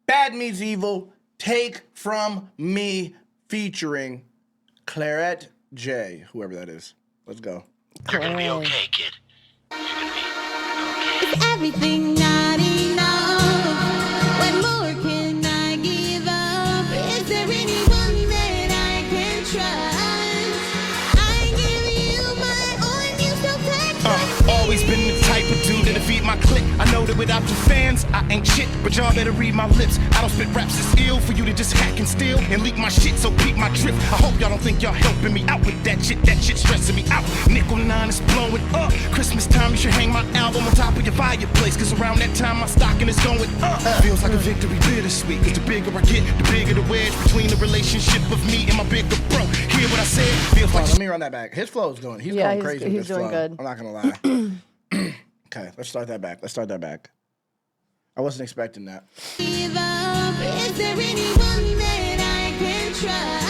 Bad Meets Evil, Take From Me, featuring Clarette J, whoever that is. Let's go. You're gonna be okay, kid. You're gonna be okay. Is everything not enough? What more can I give up? Is there anyone that I can trust? I give you my all and you still take from me. Always been the type of dude to defeat my clique. I know that without your fans, I ain't shit, but y'all better read my lips. I don't spit raps that's ill for you to just hack and steal and leak my shit, so peep my drift. I hope y'all don't think y'all helping me out with that shit stressing me out. Nickel 9 is blowing up. Christmas time, you should hang my album on top of your fireplace, cause around that time my stocking is going up. Feels like a victory bittersweet, cause the bigger I get, the bigger the wedge between the relationship of me and my bigger bro. Hear what I said? Feels like Let me run that back. His flow is going. He's going crazy with he's this doing flow. good. I'm not gonna lie. Okay, let's start that back. I wasn't expecting that. Give up. Is there anyone that I can trust?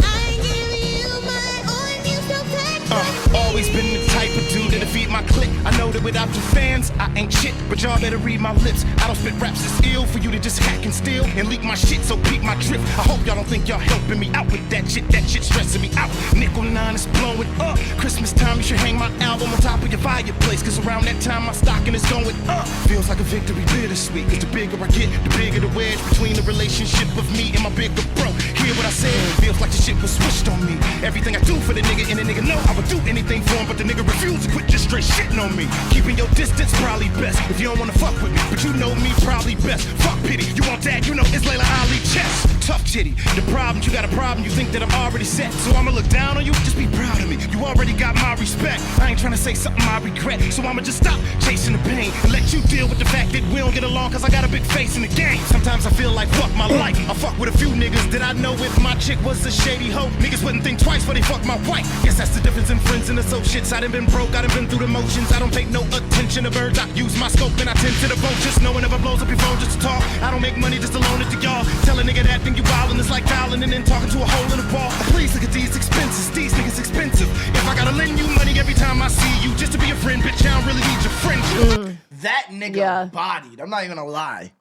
I give you my all and you still take from me. Always been the type of dude to defeat my clique. I know that without your fans, I ain't shit, but y'all better read my lips. I don't spit raps that's ill for you to just hack and steal and leak my shit, so peep my drift. I hope y'all don't think y'all helping me out with that shit stressing me out. Nickel 9 is blowing up. Christmas time, you should hang my album on top of your fireplace, cause around that time my stocking is going up. Feels like a victory bittersweet, cause the bigger I get, the bigger the wedge between the relationship of me and my bigger bro. Hear what I said? Feels like the shit was switched on me. Everything I do for the nigga, and the nigga know I would do anything for him, but the nigga refused to quit, just straight shitting on me. Keeping your distance probably best if you don't wanna fuck with me, but you know me probably best. Fuck pity, you want that, you know it's Layla Ali chess. Tough titty, the problem, you got a problem, you think that I'm already set, so I'ma look down on you, just be proud of me. You already got my respect, I ain't trying to say something I regret, so I'ma just stop chasing the pain and let you deal with the fact that we don't get along, cause I got a big face in the game. Sometimes I feel like fuck my life, I fuck with a few niggas that I know if my chick was a shady hoe. Niggas wouldn't think twice before they fuck my wife. Guess that's the difference in friends and associates. I done been broke, I done been through the motions. I don't pay no attention to birds, I use my scope and I tend to the boat. Just knowing if I blows up your phone just to talk. I don't make money just to loan it to y'all. Tell a nigga that thing you wildin', it's like dialing and then talking to a hole in the wall. Please look at these expenses, these niggas expensive. If I gotta lend you money every time I see you just to be a friend, bitch, I don't really need your friendship. That nigga bodied. I'm not even gonna lie.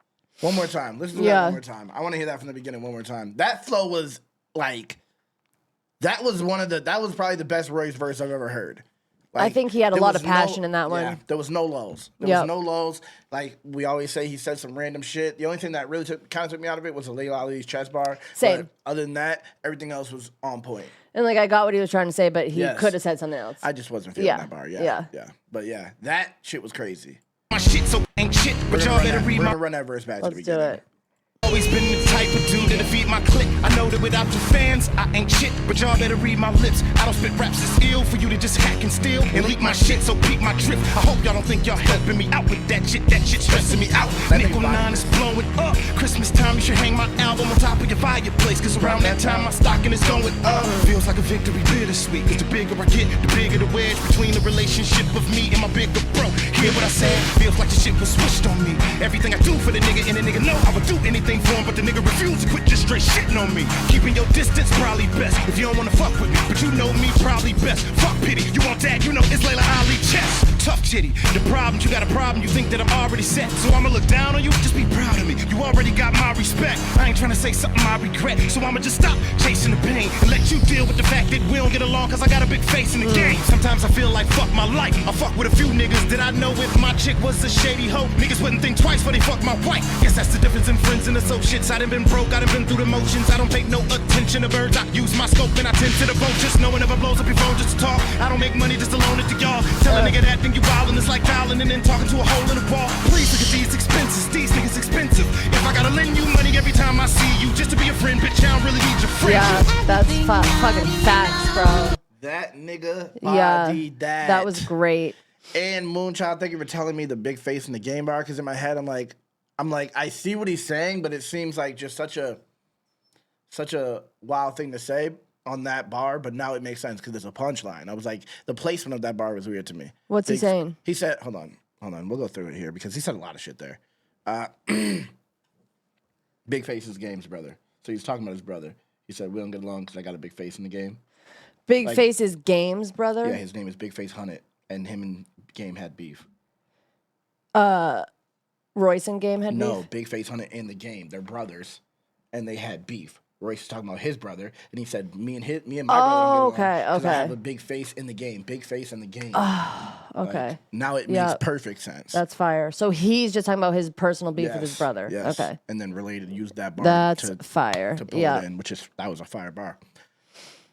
One more time. Listen to that one more time. I want to hear that from the beginning one more time. That flow was like, that was probably the best Royce verse I've ever heard. Like, I think he had a lot of passion in that one. Yeah, there was no lulls. There was no lulls. Like we always say, he said some random shit. The only thing that really kind of took me out of it was the Layla Ali's chest bar. Same. But other than that, everything else was on point. And like I got what he was trying to say, but he could have said something else. I just wasn't feeling that bar. Yeah. But yeah, that shit was crazy. My shit so ain't shit, but y'all better read my. We're gonna run that verse back to the beginning. Let's do it. Always been the type of dude to defeat my clique. I know that without your fans, I ain't shit, but y'all better read my lips. I don't spit raps that's ill for you to just hack and steal and leak my shit, so peep my drift. I hope y'all don't think y'all helping me out with that shit stressing me out. Nickel 9 is blowing up. Christmas time, you should hang my album on top of your fireplace, cause around that time my stocking is going up. Feels like a victory bittersweet, cause the bigger I get, the bigger the wedge between the relationship of me and my bigger bro. Hear what I said? Feels like the shit was switched on me. Everything I do for the nigga, and the nigga know I would do anything for him, but the nigga refused to quit, just straight shitting on me. Keeping your distance probably best if you don't wanna fuck with me, but you know me probably best. Fuck pity, you want that, you know it's Layla Ali chess. Tough titty, the problem, you got a problem, you think that I'm already set, so I'ma look down on you, just be proud of me. You already got my respect, I ain't trying to say something I regret, so I'ma just stop chasing the pain and let you deal with the fact that we don't get along, cause I got a big face in the game. Sometimes I feel like fuck my life, I fuck with a few niggas that I know if my chick was a shady hoe. Niggas wouldn't think twice before they fuck my wife. Guess that's the difference in friends and associates. I done been broke, I done been through the motions. I don't pay no attention to birds, I use my scope and I tend to the boat. Just knowing if I blows up your phone just to talk. I don't make money just to loan it to y'all. Tell a nigga that thing you wildin', it's like dialing and then talking to a hole in the wall. Please look at these expenses, these niggas expensive. If I gotta lend you money every time I see you just to be a friend, bitch, I don't really need your friendship. Yeah, that's fucking facts, bro. That nigga bodied that. That was great. And Moonchild, thank you for telling me the big face in the game bar, because in my head I'm like, I see what he's saying, but it seems like just such a wild thing to say on that bar, but now it makes sense because it's a punchline. I was like, the placement of that bar was weird to me. What's he saying? He said, hold on, we'll go through it here because he said a lot of shit there. Big face is game's brother. So he's talking about his brother. He said, we don't get along because I got a big face in the game. Big Face is Game's brother? Yeah, his name is Big Face Hunnit, and him and Game had beef. Royce and Game had No, beef? Big Face Hunter in the Game. They're brothers, and they had beef. Royce was talking about his brother, and he said, "Me and my brother don't get along 'cause I have a big face in the game. Big face in the game." Okay. Like, now it makes perfect sense. That's fire. So he's just talking about his personal beef with his brother. Yes. Okay. And then used that bar That's to fire. pull it in, that was a fire bar.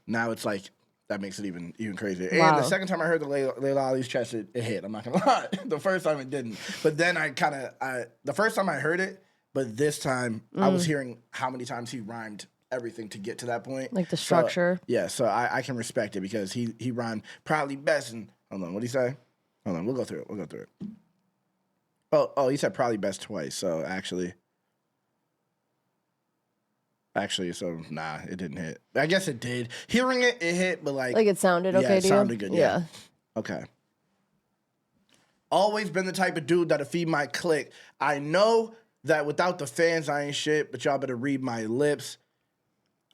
Now it's like that makes it even crazier. Wow. And the second time I heard the Layla Ali's chest, it hit. I'm not gonna lie. The first time it didn't, but then the first time I heard it, but this time I was hearing how many times he rhymed everything to get to that point. Like the structure. So I can respect it because he rhymed proudly best. And hold on, what did he say? Hold on, we'll go through it. Oh, he said probably best twice. So actually, so nah, it didn't hit. I guess it did. Hearing it hit, but like it sounded okay it to sounded you? good. Yeah. Okay. Always been the type of dude that'll feed my clique. I know that without the fans, I ain't shit, but y'all better read my lips.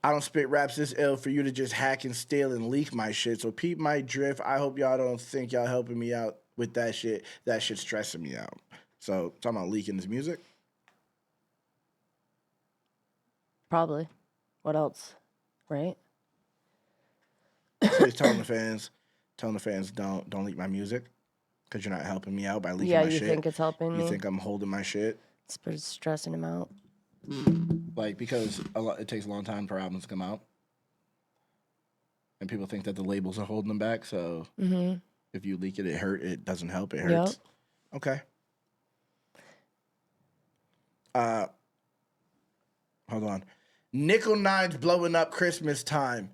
I don't spit raps this ill for you to just hack and steal and leak my shit. So peep my drift. I hope y'all don't think y'all helping me out with that shit. That shit's stressing me out. So talking about leaking his music. Probably. What else? Right? So he's telling the fans, don't leak my music because you're not helping me out by leaking my shit. Yeah, you think it's helping me? You think I'm holding my shit? It's stressing him out. Like, because it takes a long time for albums to come out. And people think that the labels are holding them back. So if you leak it, it doesn't help. It hurts. Yep. Okay. Hold on. Nickel Nine's blowing up Christmas time.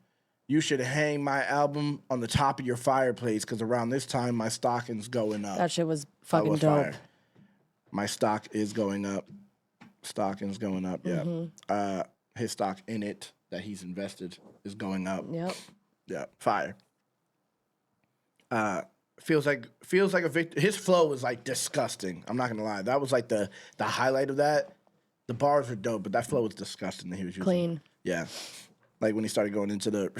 You should hang my album on the top of your fireplace because around this time, my stocking's going up. That shit was fucking dope. Fire. My stock is going up. Stocking's going up, yeah. His stock in it that he's invested is going up. Yep. Yeah, fire. Feels like a victory. His flow was like disgusting. I'm not gonna lie. That was like the highlight of that. The bars were dope, but that flow was disgusting that he was using. Clean. Yeah. Like when he started going into the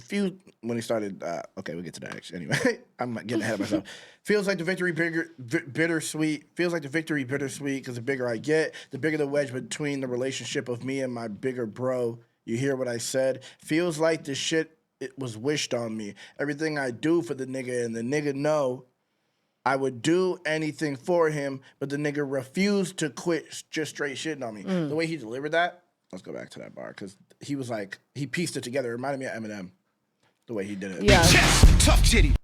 okay, we'll get to that actually. Anyway, I'm getting ahead of myself. Feels like the victory bittersweet. Feels like the victory bittersweet because the bigger I get, the bigger the wedge between the relationship of me and my bigger bro. You hear what I said? Feels like the shit it was wished on me. Everything I do for the nigga and the nigga know I would do anything for him, but the nigga refused to quit just straight shitting on me. The way he delivered that, let's go back to that bar because he was like, he pieced it together. It reminded me of Eminem, the way he did it. Yeah. Chest, tough titty,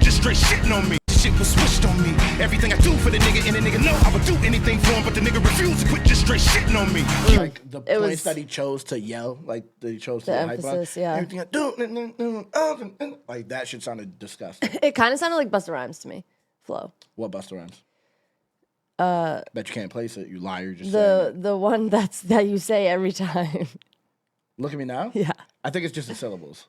just straight shitting on me. Shit was switched on me. Everything I do for the nigga, and the nigga know I would do anything for him, but the nigga refused to quit, just straight shitting on me. Like the points that he chose to yell, like that he chose to the hype emphasis, up. yeah. Everything I do, like that shit sounded disgusting. It kind of sounded like Busta Rhymes to me. Flow. What Busta Rhymes? Bet you can't place it, you liar. Just saying The one that you say every time. Look at me now? Yeah. I think it's just the syllables.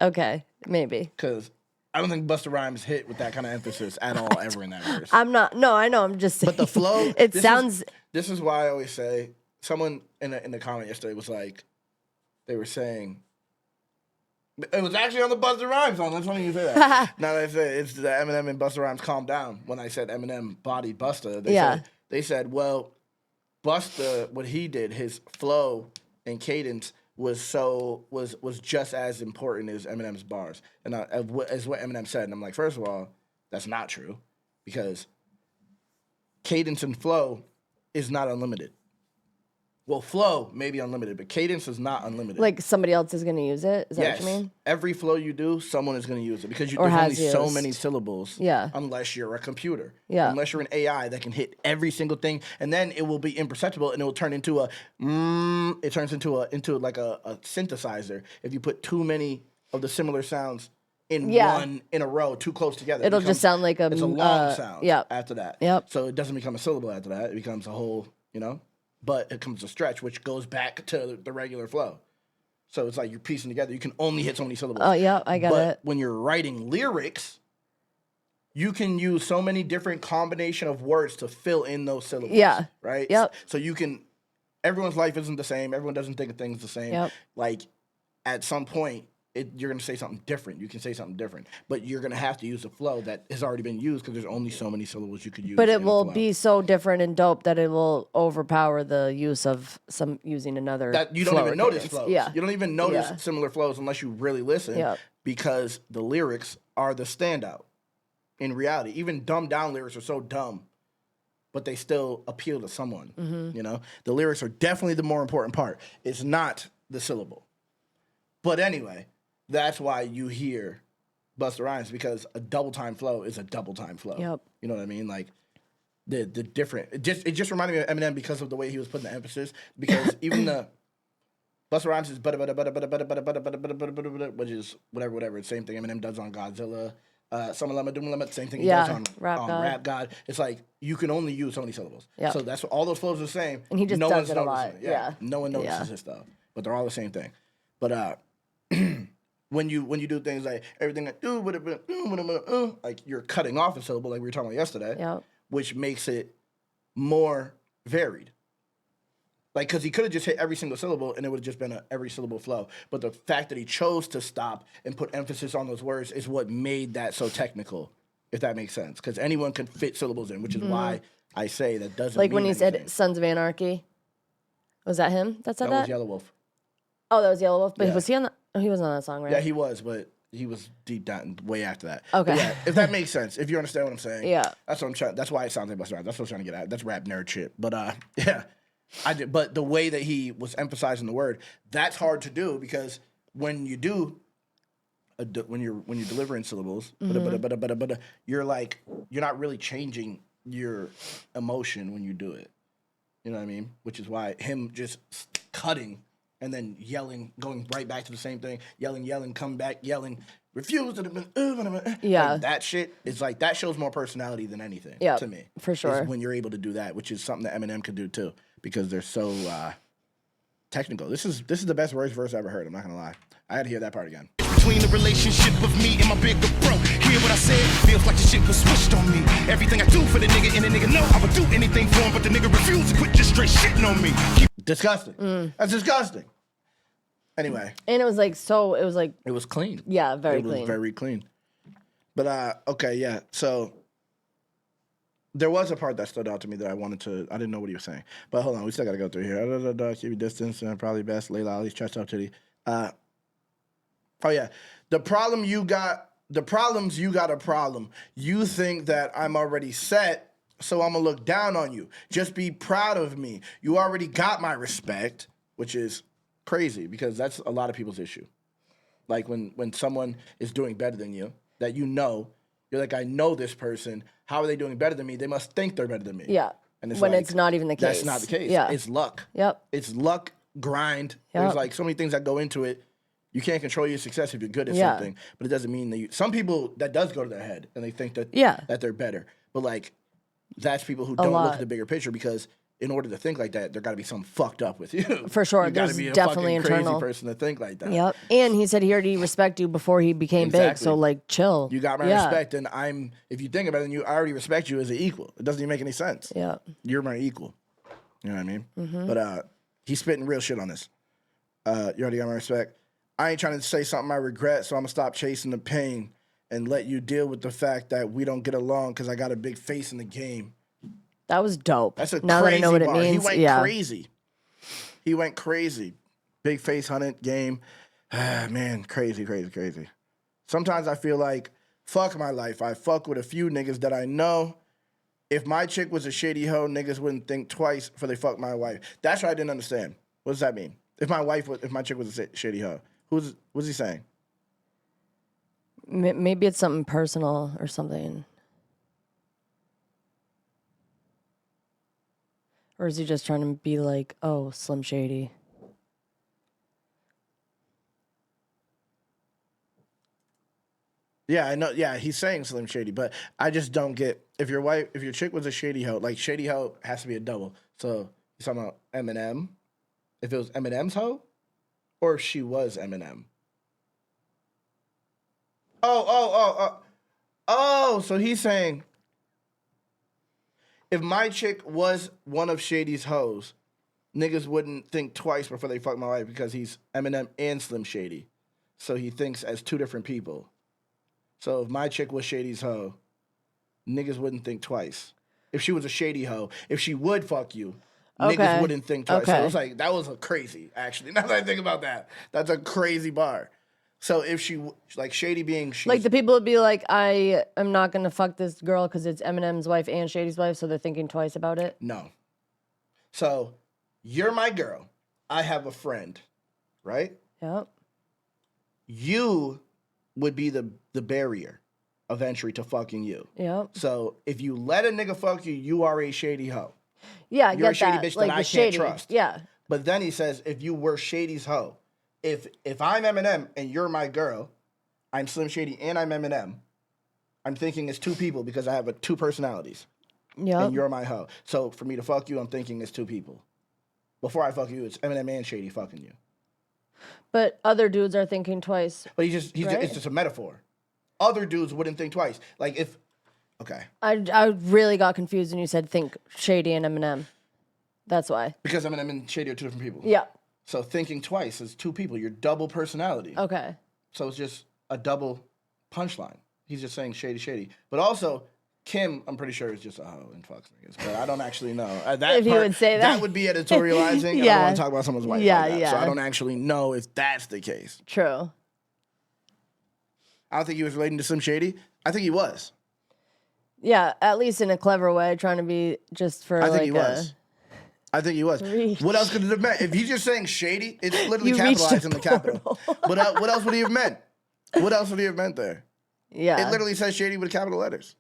Okay, maybe. Because I don't think Busta Rhymes hit with that kind of emphasis at all ever in that verse. I'm not. No, I know. I'm just saying. But the flow. This is why I always say. Someone in the comment yesterday was like, they were saying. It was actually on the Busta Rhymes song. That's funny you say that. Now that I say it's the Eminem and Busta Rhymes calm down. When I said Eminem bodied Busta, they said, well, Busta, what he did, his flow and cadence was just as important as Eminem's bars, and as what Eminem said. And I'm like, first of all, that's not true, because cadence and flow is not unlimited. Well, flow may be unlimited, but cadence is not unlimited. Like somebody else is going to use it? Is that what you mean? Every flow you do, someone is going to use it because there's only so many syllables. Yeah. Unless you're a computer. Yeah. Unless you're an AI that can hit every single thing, and then it will be imperceptible and it will turn into a it turns into like a synthesizer if you put too many of the similar sounds in a row too close together. It'll just sound like it's a long sound after that. Yep. So it doesn't become a syllable after that. It becomes a whole, but it comes a stretch, which goes back to the regular flow. So it's like you're piecing together. You can only hit so many syllables. Oh, yeah, I got it. But when you're writing lyrics, you can use so many different combination of words to fill in those syllables. Yeah. Right? Yep. So you can, everyone's life isn't the same. Everyone doesn't think of things the same. Yep. Like, at some point, you're going to say something different. You can say something different, but you're going to have to use a flow that has already been used because there's only so many syllables you could use. But it in a will flow. be so different and dope that it will overpower the use of using another. That you don't flow even or notice cadence. flows. Yeah. You don't even notice Yeah. similar flows unless you really listen. Yep. Because the lyrics are the standout. In reality, even dumbed down lyrics are so dumb, but they still appeal to someone. Mm-hmm. You know, the lyrics are definitely the more important part. It's not the syllable. But anyway, that's why you hear Busta Rhymes, because a double time flow is a double time flow. Yep. You know what I mean? Like the different. It just reminded me of Eminem because of the way he was putting the emphasis. Because even the Busta Rhymes is which is whatever. It's the same thing Eminem does on Godzilla. Summer Lemma, Doom Lemma, same thing he does on Rap God. It's like you can only use so many syllables. Yep. So that's what, all those flows are the same. And he just no does one's it a lot. noticing. Yeah. No one notices his stuff. But they're all the same thing. But when you do things like everything I do, like you're cutting off a syllable like we were talking about yesterday, Yep. which makes it more varied. Like, because he could have just hit every single syllable and it would have just been a every syllable flow. But the fact that he chose to stop and put emphasis on those words is what made that so technical, if that makes sense. Because anyone can fit syllables in, which is why I say that doesn't Like mean when he anything. said Sons of Anarchy. Was that him that said That that? was Yellow Wolf. Oh, that was Yellow Wolf. But Yeah. was he on that? Oh, he wasn't on that song, right? Yeah, he was, but he was deep down way after that. Okay. But yeah, if that makes sense, if you understand what I'm saying. Yeah. That's what I'm trying. That's why it sounds like Busta Rhymes. That's what I'm trying to get at. That's rap nerd shit. But yeah, I did. But the way that he was emphasizing the word, that's hard to do because when you do, when you're delivering syllables, you're not really changing your emotion when you do it. You know what I mean? Which is why him just cutting and then yelling, going right back to the same thing, yelling, come back, yelling, refuse to. Yeah. Like, that shit is like, that shows more personality than anything to me. For sure. Is when you're able to do that, which is something that Eminem could do too, because they're so technical. This is the best Royce verse I ever heard. I'm not gonna lie. I had to hear that part again. Between the relationship of me and my bigger bro. Hear what I said? Feels like the shit was switched on me. Everything I do for the nigga, and the nigga know I would do anything for him, but the nigga refused to quit, just straight shitting on me. Disgusting. That's disgusting. Anyway. And it was like It was clean. Yeah, very clean. It was very clean. But okay, yeah. So there was a part that stood out to me that I didn't know what he was saying. But hold on, we still gotta go through here. Keep your distance and probably best. Lay Lolly's chest up titty. Oh yeah. The problems you got a problem. You think that I'm already set, so I'm gonna look down on you. Just be proud of me. You already got my respect, which is crazy because that's a lot of people's issue. Like when someone is doing better than you, that you know, you're like, I know this person. How are they doing better than me? They must think they're better than me. Yeah. And When it's not even the case. That's not the case. Yeah. It's luck. Yep. It's luck, grind. Yep. There's like so many things that go into it. You can't control your success if you're good at Yeah. something, but it doesn't mean that some people, that does go to their head and they think that that they're better. But like, that's people who don't look at the bigger picture, because in order to think like that, there got to be something fucked up with you. For sure. You got to There's be a definitely fucking internal. crazy person to think like that. Yep. And he said he already respect you before he became big. Exactly. So like, chill. You got my respect, and if you think about it, I already respect you as an equal. It doesn't even make any sense. Yeah. You're my equal. You know what I mean? Mm-hmm. But he's spitting real shit on this. You already got my respect. I ain't trying to say something I regret, so I'm gonna stop chasing the pain and let you deal with the fact that we don't get along because I got a big face in the game. That was dope. That's a now crazy that I know what bar. it means. He went crazy. He went crazy. Big face hunted game. Man, crazy. Sometimes I feel like, fuck my life. I fuck with a few niggas that I know. If my chick was a shady hoe, niggas wouldn't think twice before they fuck my wife. That's what I didn't understand. What does that mean? If my chick was a shady hoe, what's he saying? Maybe it's something personal or something. Or is he just trying to be like, oh, Slim Shady? Yeah, I know. Yeah, he's saying Slim Shady, but I just don't get if your chick was a shady hoe, like shady hoe has to be a double. So you're talking about Eminem? If it was Eminem's hoe, or if she was Eminem? Oh, so he's saying if my chick was one of Shady's hoes, niggas wouldn't think twice before they fuck my wife because he's Eminem and Slim Shady. so he thinks as two different people. So if my chick was Shady's hoe, niggas wouldn't think twice. If she was a shady hoe, if she would fuck you, niggas wouldn't think twice. So it was like, that was a crazy, actually. Now that I think about that, that's a crazy bar. So if she, like Shady being... Like the people would be like, I am not going to fuck this girl because it's Eminem's wife and Shady's wife, so they're thinking twice about it? No. So you're my girl. I have a friend, right? Yep. You would be the barrier of entry to fucking you. Yep. So if you let a nigga fuck you, you are a shady hoe. Yeah, I You're get a shady that. bitch Like that I the can't shady. trust. Yeah. But then he says, if you were Shady's hoe, if I'm Eminem and you're my girl, I'm Slim Shady and I'm Eminem, I'm thinking it's two people because I have two personalities. Yeah. And you're my hoe. So for me to fuck you, I'm thinking it's two people. Before I fuck you, it's Eminem and Shady fucking you. But other dudes are thinking twice. But right? It's just a metaphor. Other dudes wouldn't think twice. Like if, okay. I really got confused when you said think Shady and Eminem. That's why. Because Eminem and Shady are two different people. Yeah. So thinking twice is two people. You're double personality. Okay. So it's just a double punchline. He's just saying shady. But also, Kim, I'm pretty sure is just a hoe and fucks niggas. But I don't actually know. If he would say that. That would be editorializing. Yeah. I don't want to talk about someone's wife Yeah, like that. yeah. So I don't actually know if that's the case. True. I don't think he was relating to Slim Shady. I think he was. Yeah, at least in a clever way, trying to be just for I think like he was. I think he was. Reach. What else could it have meant? If he's just saying shady, it's literally You reached capitalized a in the capital. But what else would he have meant? What else would he have meant there? Yeah. It literally says shady with capital letters.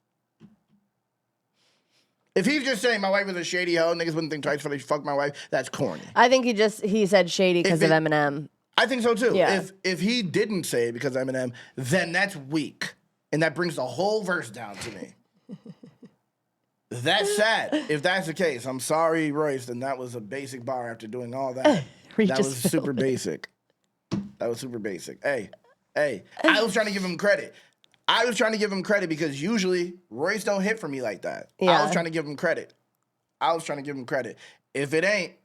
If he's just saying my wife was a shady hoe, niggas wouldn't think twice before they fuck my wife, that's corny. I think he said Shady because of Eminem. I think so too. Yeah. If he didn't say it because of Eminem, then that's weak. And that brings the whole verse down to me. That's sad. If that's the case, I'm sorry, Royce, then that was a basic bar after doing all that. That was super basic. That was super basic. Hey, I was trying to give him credit. Because usually Royce don't hit for me like that. Yeah. I was trying to give him credit. If it ain't,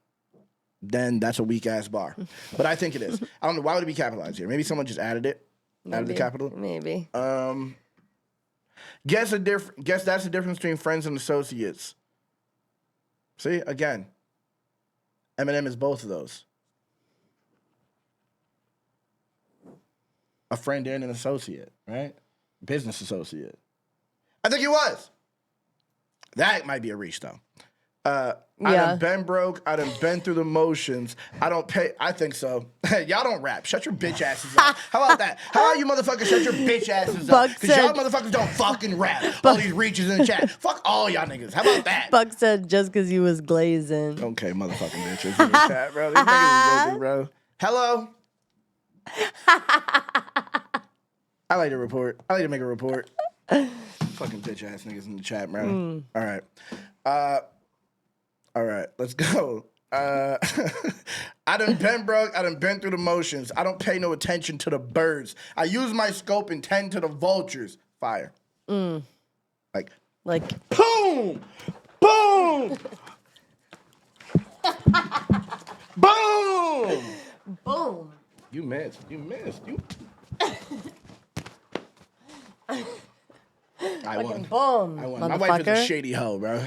then that's a weak ass bar. But I think it is. I don't know, why would it be capitalized here? Maybe someone just added it. Added the capital. Maybe. Guess that's the difference between friends and associates. See, again, Eminem is both of those. A friend and an associate, right? Business associate. I think he was. That might be a reach, though. I done been broke. I done been through the motions. I don't pay. I think so. Y'all don't rap. Shut your bitch asses up. How about that? How about you motherfuckers shut your bitch asses up? Because y'all motherfuckers don't fucking rap. All these reaches in the chat. Fuck all y'all niggas. How about that? Buck said just because you was glazing. Okay, motherfucking bitches in the chat, bro. These niggas is joking, bro. Hello? I like to report. I like to make a report. Fucking bitch ass niggas in the chat, bro. All right. All right, let's go. I done been broke. I done been through the motions. I don't pay no attention to the birds. I use my scope and tend to the vultures. Fire. Like boom, boom, boom, Boom. You missed. I won. Boom. I won. My wife is a shady hoe, bro.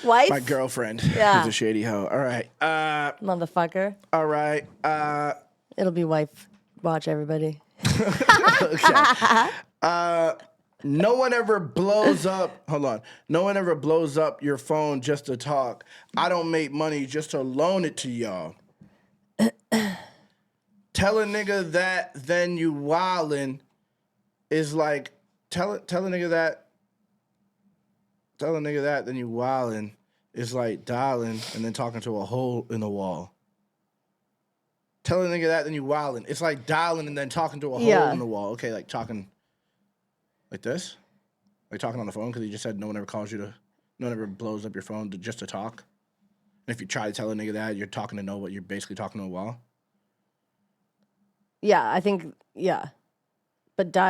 Wife? My girlfriend is Yeah. a shady hoe. All right. Motherfucker. All right. It'll be wife. Watch everybody. Okay. No one ever blows up. Hold on. No one ever blows up your phone just to talk. I don't make money just to loan it to y'all. Tell a nigga that, then you wildin' is like tell a nigga that, then you wildin' is like dialing and then talking to a hole in the wall. Tell a nigga that, then you wildin'. It's like dialing and then talking to a hole in the wall. Okay, like talking like this? Like talking on the phone because you just said no one ever calls you to, no one ever blows up your phone just to talk. And if you try to tell a nigga that, you're talking to no what, you're basically talking to a wall. Yeah, I think, yeah. But no,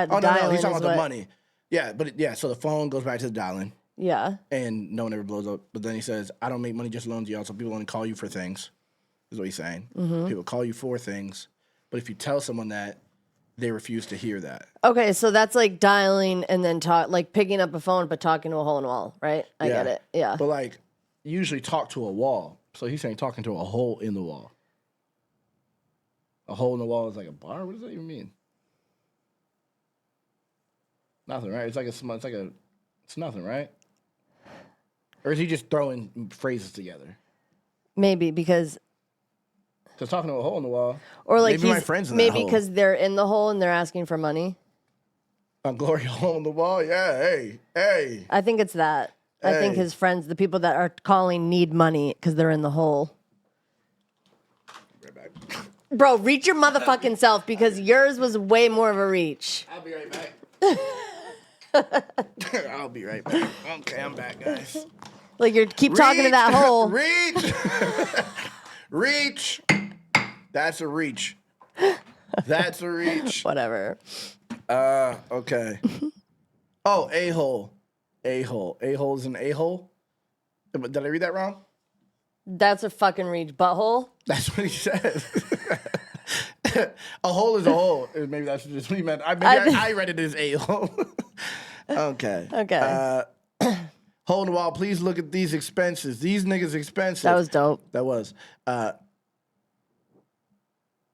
he's talking about what... the money. Yeah, but so the phone goes back to the dialing. Yeah. And no one ever blows up. But then he says, I don't make money just loans to y'all, so people only call you for things. Is what he's saying. People call you for things. But if you tell someone that, they refuse to hear that. Okay, so that's like dialing and then like picking up a phone but talking to a hole in a wall, right? I get it. Yeah. But like, usually talk to a wall. So he's saying talking to a hole in the wall. A hole in the wall is like a bar? What does that even mean? Nothing, right? It's nothing, right? Or is he just throwing phrases together? Maybe because talking to a hole in the wall. Or like maybe my friends in that maybe hole. because they're in the hole and they're asking for money. A glory hole in the wall? Yeah, hey. I think it's that. I think his friends, the people that are calling, need money because they're in the hole. Right back. Bro, reach your motherfucking self because yours was way more of a reach. I'll be right back. I'll be right back. Okay, I'm back, guys. Like you keep talking to that hole. Reach. Reach. That's a reach. That's a reach. Whatever. Okay. Oh, a-hole. A-hole. A-hole is an a-hole? Did I read that wrong? That's a fucking reach. Butthole? That's what he said. A hole is a hole. Maybe that's just what he meant. I read it as a-hole. Okay. Okay. Hole in the wall, please look at these expenses. These niggas expensive. That was dope. That was.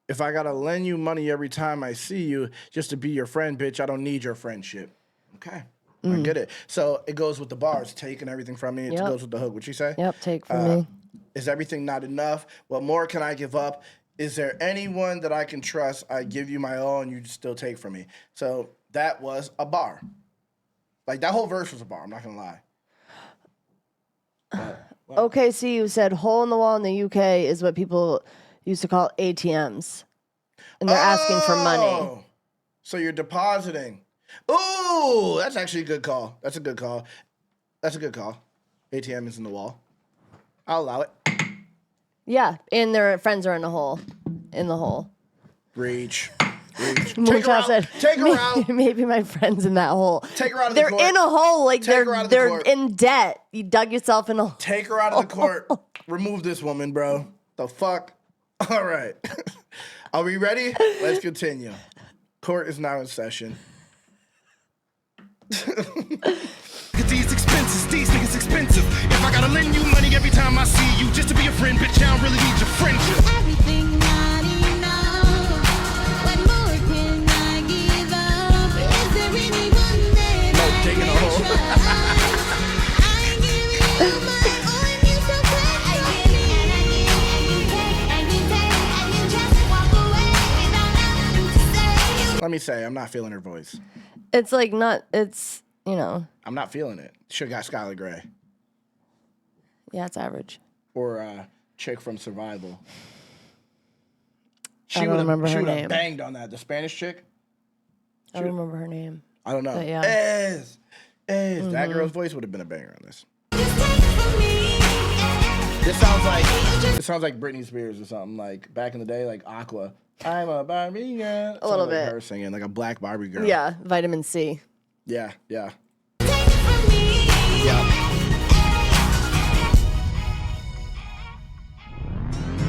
If I gotta lend you money every time I see you just to be your friend, bitch, I don't need your friendship. Okay. I get it. So it goes with the bars, taking everything from me. It goes with the hook. What you say? Yep, take from me. Is everything not enough? What more can I give up? Is there anyone that I can trust? I give you my all and you still take from me. So that was a bar. That whole verse was a bar. I'm not gonna lie. Okay, so you said hole in the wall in the UK is what people used to call ATMs. And they're asking for money. So you're depositing. Ooh, that's actually a good call. That's a good call. ATM is in the wall. I'll allow it. Yeah, and their friends are in the hole. Reach. Take her out. Take her out. Maybe my friends in that hole. Take her out of they're the court. in a hole, like Take her out of the they're court. in debt. You dug yourself in a hole. Take her out of the court. Remove this woman, bro. The fuck? All right. Are we ready? Let's continue. Court is now in session. These expenses, these niggas expensive. If I gotta lend you money every time I see you just to be a friend, bitch, I don't really need your friendship. Everything not enough. What more can I give up? Is there anyone that I digging a can hole. trust? I give you my all and you so quick. I give you, I can just walk away without nothing to say. Let me say, I'm not feeling her voice. It's like not. It's I'm not feeling it. Should have got Skylar Grey. Yeah, it's average. Or chick from Survival. I don't remember her She would have name. banged on that. The Spanish chick? I don't remember her name. I don't know. But yeah. Ez. That girl's voice would have been a banger on this. Just take it from me. This sounds like Britney Spears or something. Like back in the day, like Aqua. I'm a Barbie girl. A little Sounds like bit. her singing, like a black Barbie girl. Yeah, vitamin C. Yeah. Take it from me.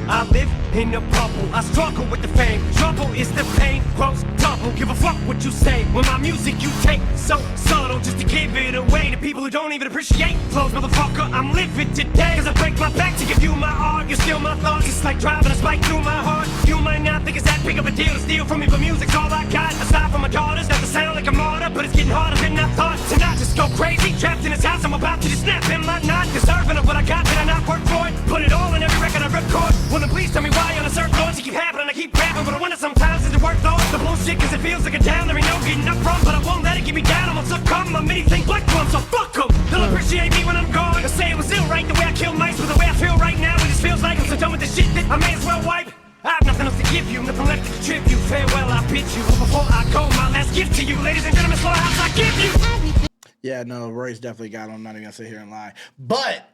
I live in the bubble, I struggle with the fame. Trouble is the pain, grows double. Give a fuck what you say when my music you take so subtle just to give it away to people who don't even appreciate flows. Motherfucker, I'm living today cause I break my back to give you my art. You steal my thoughts, it's like driving a spike through my heart. You might not think it's that big of a deal to steal from me, but music's all I got. Aside from my daughters, not to sound like a martyr, but it's getting harder than I thought. To not just go crazy, trapped in this house, I'm about to just snap. Am I not deserving of what I got? Did I not work for it? Put it all in every record I record. Well then please tell me why on a certain noise you keep happening, I keep rapping, but I wonder sometimes is it worth all the bullshit cause it feels like a down, there ain't no getting up from, but I won't let it get me down, I'm gonna succumb, I'm anything but glum, so fuck 'em. They'll appreciate me when I'm gone, they'll say it was ill right, the way I kill mice, but the way I feel right now, it just feels like I'm so done with this shit that I may as well wipe. I have nothing else to give you, nothing left to contribute, farewell, I bid you, but before I go, my last gift to you, ladies and gentlemen, Slaughterhouse, I give you. Yeah, no, Royce definitely got him. I'm not even gonna sit here and lie. But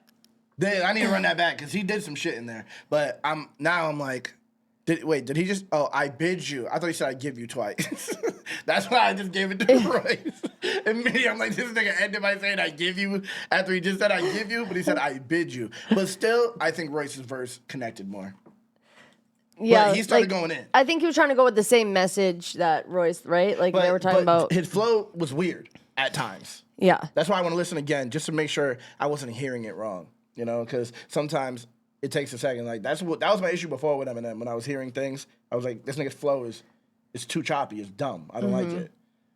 I need to run that back because he did some shit in there. But I'm like, did he just? Oh, I bid you. I thought he said I give you twice. That's why I just gave it to Royce. And me, I'm like, this nigga ended by saying I give you after he just said I give you, but he said I bid you. But still, I think Royce's verse connected more. Yeah, but he started going in. I think he was trying to go with the same message that Royce, right? Like they were talking about. His flow was weird at times. Yeah. That's why I want to listen again, just to make sure I wasn't hearing it wrong. You know, because sometimes it takes a second. Like that was my issue before with Eminem. When I was hearing things, I was like, this nigga's flow is too choppy. It's dumb. I don't like it.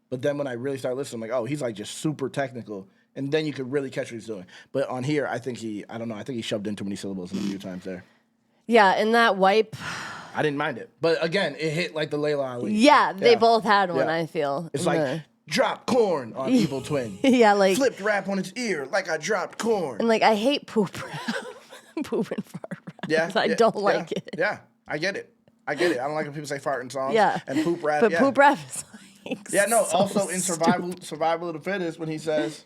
But then when I really started listening, I'm like, oh, he's like just super technical. And then you could really catch what he's doing. But on here, I think he shoved in too many syllables a few times there. Yeah, and that wipe. I didn't mind it. But again, it hit like the Layla Ali. Yeah, they both had one, I feel. It's like, drop corn on Evil Twin. Yeah, like. Flipped rap on its ear like I dropped corn. And like, I hate poop rap. Poop and fart rap. Yeah. I don't like it. Yeah, I get it. I don't like when people say fart in songs. Yeah. And poop rap. But poop rap is like. Yeah, no, so also in stupid. survival of the fittest, when he says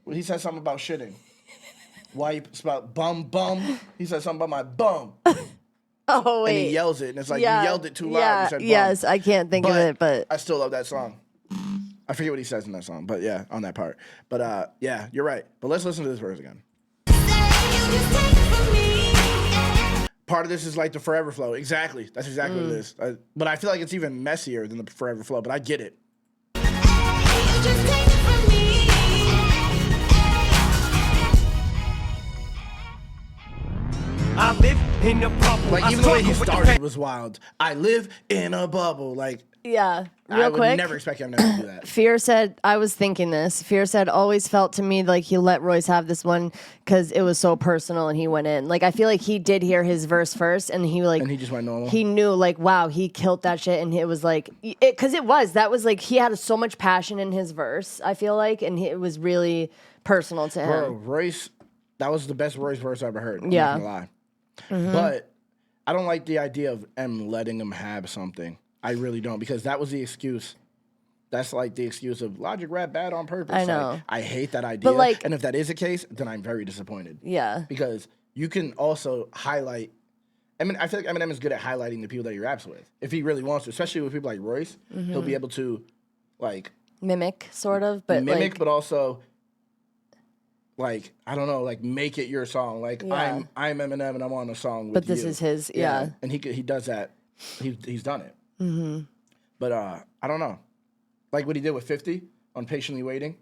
something about shitting. Wipe, it's about bum. He said something about my bum. Oh, wait. And he yells it, and it's like, you yelled it too loud. You said bum. Yes, I can't think of it, but. I still love that song. I forget what he says in that song, but yeah, on that part. But yeah, you're right. But let's listen to this verse again. Part of this is like the Forever Flow. Exactly. That's exactly what it is. But I feel like it's even messier than the Forever Flow, but I get it. I live in a bubble. Like, even the way he started was wild. I live in a bubble. Like, Yeah, I real would quick. never expect him to do that. Fear said, I was thinking this. Fear said, always felt to me like he let Royce have this one because it was so personal and he went in. Like, I feel like he did hear his verse first and he like. And he just went normal. He knew, like, wow, he killed that shit. And it was like, because that was like, he had so much passion in his verse, I feel like. And it was really personal to him. Bro, Royce, that was the best Royce verse I ever heard. I'm Yeah. not gonna lie. But I don't like the idea of M letting him have something. I really don't, because that was the excuse. That's like the excuse of Logic rap bad on purpose. I know. Like, I hate that idea. But, like- and if that is the case, then I'm very disappointed. Yeah. Because you can also highlight. I mean, I feel like Eminem is good at highlighting the people that he raps with. If he really wants to, especially with people like Royce, he'll be able to, like, Mimic, sort of. But mimic, like, but also, like, I don't know, like, make it your song. Like, Yeah. I'm Eminem and I'm on a song with But this you. is his, yeah. And he does that. He's done it. Mm-hmm. But I don't know. Like what he did with 50 on Patiently Waiting.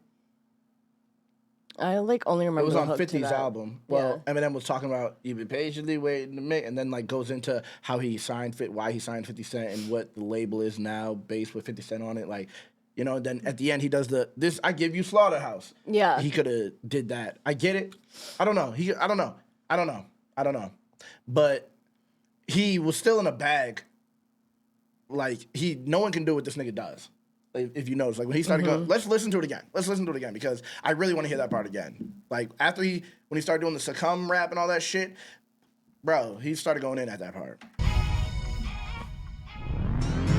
I like only remember It was the on hook to 50's that. album. Well, Eminem was talking about you've been patiently waiting to make, and then like goes into how he signed why he signed 50 Cent and what the label is now based with 50 Cent on it. Like, you know, then at the end he does this I give you Slaughterhouse. Yeah. He could have did that. I get it. I don't know. I don't know. But he was still in a bag. Like no one can do what this nigga does. Like, if you notice, like when he started going, let's listen to it again because I really want to hear that part again. Like after when he started doing the succumb rap and all that shit, bro, he started going in at that part.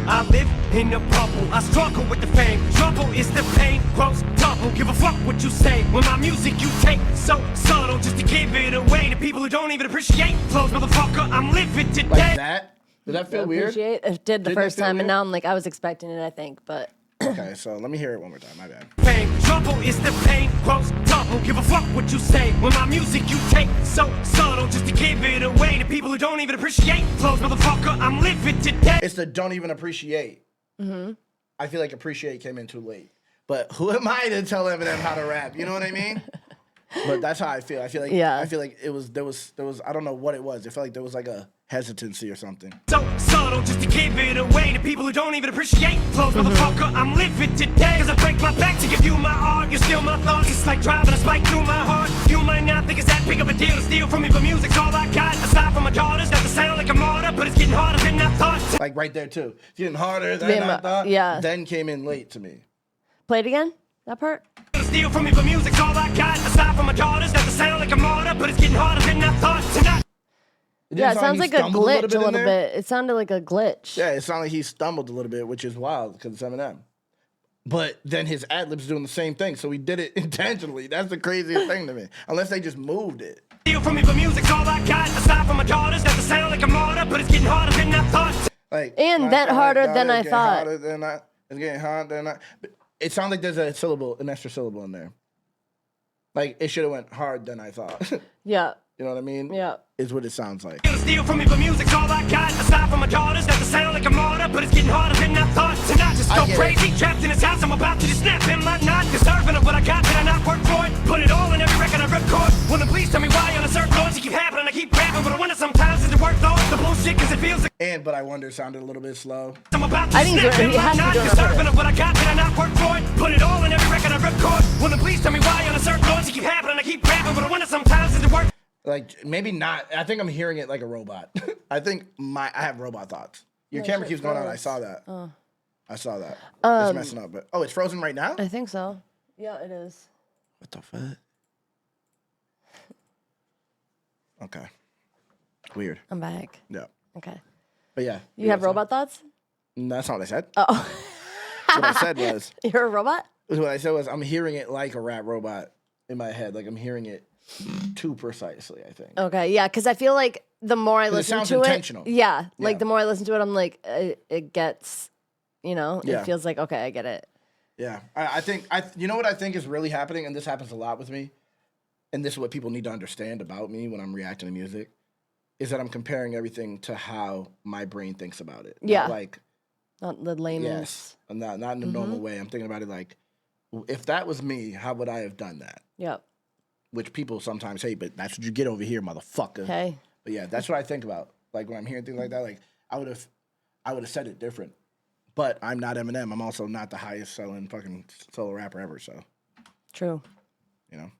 I live in a bubble. I struggle with the fame. Trouble is the pain. Grows double. Give a fuck what you say. When my music you take so subtle just to give it away to people who don't even appreciate flows, motherfucker. I'm living today. Like that. Did that feel weird? It did the Didn't first it feel time, and weird? now I'm like, I was expecting it, I think, but. Okay, so let me hear it one more time. My bad. Pain. Trouble is the pain. Grows double. Give a fuck what you say. When my music you take so subtle just to give it away to people who don't even appreciate flows, motherfucker. I'm living today. It's the don't even appreciate. I feel like appreciate came in too late. But who am I to tell Eminem how to rap? You know what I mean? But that's how I feel. I feel like there was I don't know what it was. It felt like there was like a hesitancy or something. So subtle just to give it away to people who don't even appreciate flows, motherfucker. I'm living today. Cause I break my back to give you my art. You steal my thoughts. It's like driving a spike through my heart. You might not think it's that big of a deal to steal from me, but music's all I got. Aside from my daughters, got to sound like a martyr, but it's getting harder than I thought. Like right there too. It's getting harder than I thought. Yeah. Then came in late to me. Play it again, that part? Steal from me, but music's all I got. Aside from my daughters, got to sound like a martyr, but it's getting harder than I thought tonight. Yeah, it sounds like a glitch a little bit. It sounded like a glitch. Yeah, it sounded like he stumbled a little bit, which is wild because it's Eminem. But then his ad-lib's doing the same thing, so he did it intentionally. That's the craziest thing to me. Unless they just moved it. Steal from me, but music's all I got. Aside from my daughters, got to sound like a martyr, but it's getting harder than I thought. Like And that harder than I thought. It's getting harder than I. It sounds like there's an extra syllable in there. Like it should have went hard than I thought. Yeah. You know what I mean? Yeah. Is what it sounds like. Steal from me, but music's all I got. Aside from my sound like a martyr, but it's getting harder than I thought. To not just go I get crazy, trapped in this house, I'm about to just snap. Am I not deserving of what I got? Did I not work for it? Put it all in every record I record. Well, then please tell me why on a certain noise you keep happening. I keep rapping, but I wonder sometimes is it worth all the bullshit? Cause it feels like But I wonder sounded a little bit slow. I'm about to I think snap. he Am I has to not do it on deserving purpose. of what I got? Did I not work for it? Put it all in every record I record. Well, then please tell me why on a certain noise you keep happening. I keep rapping, but I wonder sometimes is it worth. Like maybe not. I think I'm hearing it like a robot. I think I have robot thoughts. Your camera keeps going on. I saw that. I saw that. It's messing up. But it's frozen right now. I think so. Yeah, it is. What the fuck? Okay. Weird. I'm back. Yeah. Okay. But yeah. You have robot thoughts? No, that's not what I said. Oh, What I said was. you're a robot? What I said was I'm hearing it like a rap robot in my head. Like I'm hearing it too precisely. I think. Okay, yeah, because I feel like the more I 'Cause it listen sounds to intentional. it, yeah, like Yeah. the more I listen to it, I'm like, it gets, Yeah. it feels like okay, I get it. Yeah, I think you know what I think is really happening, and this happens a lot with me, and this is what people need to understand about me when I'm reacting to music, is that I'm comparing everything to how my brain thinks about it. Not Yeah. like Not the layman's. yes, I'm not in a normal way. I'm thinking about it like, if that was me, how would I have done that? Yep. Which people sometimes hate, but that's what you get over here, motherfucker. Hey. But yeah, that's what I think about. Like when I'm hearing things like that, like I would have said it different. But I'm not Eminem. I'm also not the highest selling fucking solo rapper ever. So, True. you know.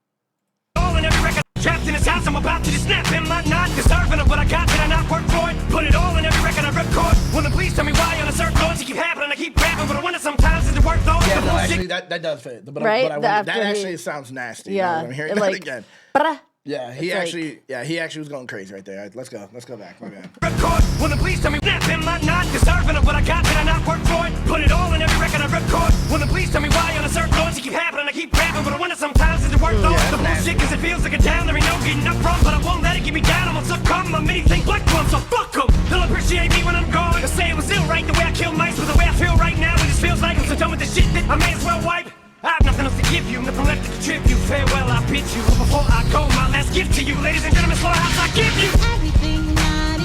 All in every record trapped in this house, I'm about to just snap. Am I not deserving of what I got? Did I not work for it? Put it all in every record I record. Well, then please tell me why on a certain noise you keep happening. I keep rapping, but I wonder sometimes is it worth all Yeah, the no, bullshit? actually, that does fit. But Right? I wonder, After that he- actually sounds nasty. Yeah. Now that I'm hearing and that like, again. Brah. Yeah, he It's actually, he actually was going crazy right there. All right, let's go back. My bad. Record. Well, then please tell me snap. Am I not deserving of what I got? Did I not work for it? Put it all in every record I record. Well, then please tell me why on a certain noise you keep happening. I keep rapping, but I wonder sometimes is it worth all yeah, the that's bullshit? Cause it feels like a down. There ain't no getting up from, but I won't let it get me down. I'm gonna succumb. I'm anything but one, so fuck 'em. They'll appreciate me when I'm gone. They'll say it was ill right the way I killed mice, but the way I feel right now, it just feels like I'm so done with the shit that I may as well wipe. I have nothing else to give you, nothing left to contribute. Farewell, I bid you. But before I go, my last gift to you, ladies and gentlemen, Slaughterhouse, I give you. Everything not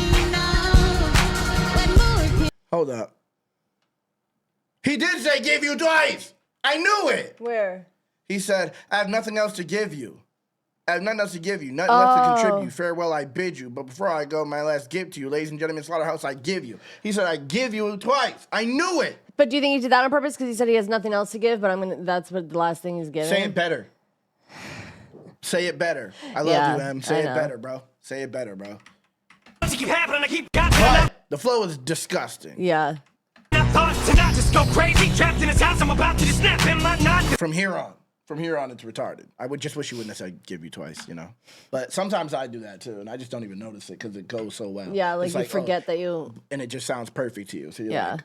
enough. What more can Hold up. He did say give you twice. I knew it. Where? He said, I have nothing else to give you. I have nothing else to give you. Nothing left to contribute. Farewell, I bid you. But before I go, my last gift to you, ladies and gentlemen, Slaughterhouse, I give you. He said, I give you twice. I knew it. But do you think he did that on purpose? Because he said he has nothing else to give, but that's what the last thing he's giving. Say it better. Say it better. I love Yeah, you, Em. Say I it know. better, bro. Say it better, bro. You keep happening, I keep got But the flow is disgusting. Yeah. I thought to not just go crazy, trapped in this house, I'm about to just snap. Am I not From here on, it's retarded. I would just wish you wouldn't have said give you twice, you know? But sometimes I do that too, and I just don't even notice it because it goes so well. Yeah, like It's you forget that you. and it just sounds perfect to you. So you're Yeah. like,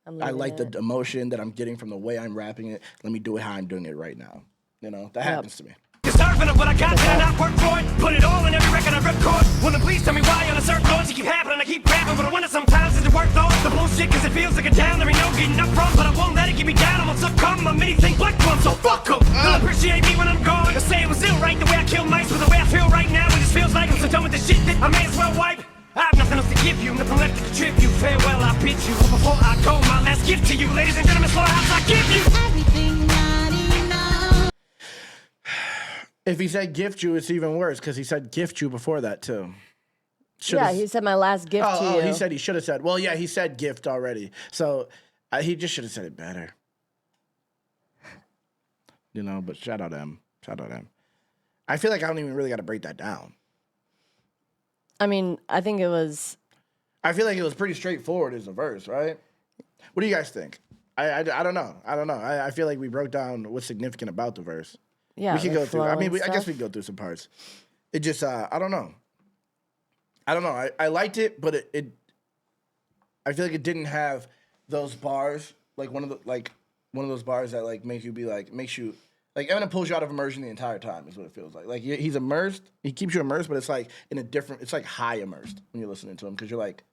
I'm I leaving like it. the emotion that I'm getting from the way I'm rapping it. Let me do it how I'm doing it right now. You know, that happens to me. deserving of what I got? Did I not work for it? Put it all in every record I record. Well, then please tell me why on a certain noise you keep happening. I keep rapping, but I wonder sometimes is it worth all the bullshit? Cause it feels like a down. There ain't no getting up from, but I won't let it get me down. I'm gonna succumb. I'm anything but one, so fuck 'em. They'll appreciate me when I'm gone. They'll say it was ill right the way I killed mice, but the way I feel right now, it just feels like I'm so done with the shit that I may as well wipe. I have nothing else to give you, nothing left to contribute. Farewell, I bid you. But before I go, my last gift to you, ladies and gentlemen, Slaughterhouse, I give you. everything not enough? If he said gift you, it's even worse because he said gift you before that too. Should've- Yeah, he said my last gift to you. he said he should have said. Well, yeah, he said gift already, so he just should have said it better. You know, but shout out him. Shout out him. I feel like I don't even really got to break that down. I mean, I think it was. I feel like it was pretty straightforward as a verse, right? What do you guys think? I don't know. I feel like we broke down what's significant about the verse. Yeah, we could the go through. flow I mean, and I guess stuff. we could go through some parts. It just, I don't know. I liked it, but it I feel like it didn't have those bars, like one of those bars that like makes you like Eminem pulls you out of immersion the entire time is what it feels like. Like he's immersed, he keeps you immersed, but it's like it's like high immersed when you're listening to him because you're like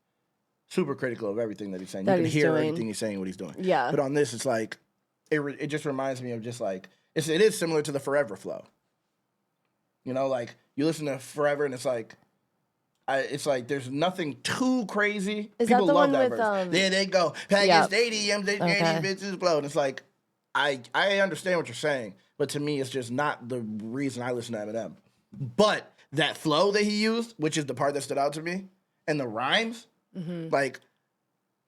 super critical of everything that he's saying. That You can he's hear doing. everything he's saying, what he's doing. Yeah. But on this, it's like it just reminds me of just like it is similar to the Forever flow. You know, like you listen to Forever and it's like it's like there's nothing too crazy. Is that People the love one that with, verse. There they go. Package Yep. stadiums, they Okay. bitches blow. And it's like, I understand what you're saying, but to me, it's just not the reason I listen to Eminem. But that flow that he used, which is the part that stood out to me, and the rhymes, like,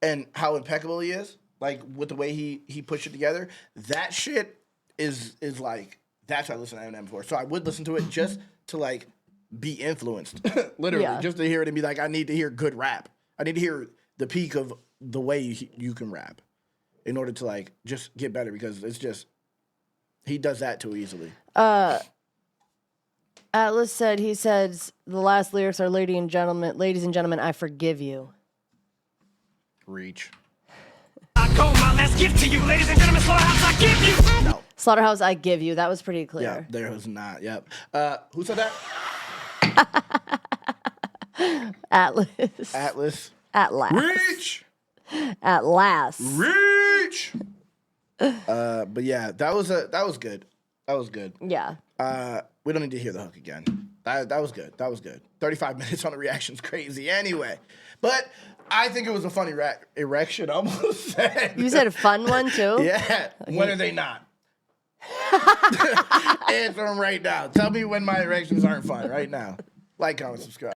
and how impeccable he is, like with the way he pushed it together, that shit is like, that's what I listen to Eminem for. So I would listen to it just to like be influenced, literally, Yeah. just to hear it and be like, I need to hear good rap. I need to hear the peak of the way you can rap in order to like just get better, because it's just, he does that too easily. Atlas said, he says, the last lyrics are, ladies and gentlemen, I forgive you. Reach. I go my last gift to you, ladies and gentlemen, Slaughterhouse, I give you. No. Slaughterhouse, I give you. That was pretty clear. Yeah, there was not. Yep. Who said that? Atlas. Atlas. At last. Reach. At last. Reach. But yeah, that was good. That was good. Yeah. We don't need to hear the hook again. That was good. That was good. 35 minutes on the reaction's crazy anyway. But I think it was a funny erection, I almost said. You said a fun one too? Yeah. When are they not? Answer them right now. Tell me when my erections aren't fun right now. Like, comment, subscribe.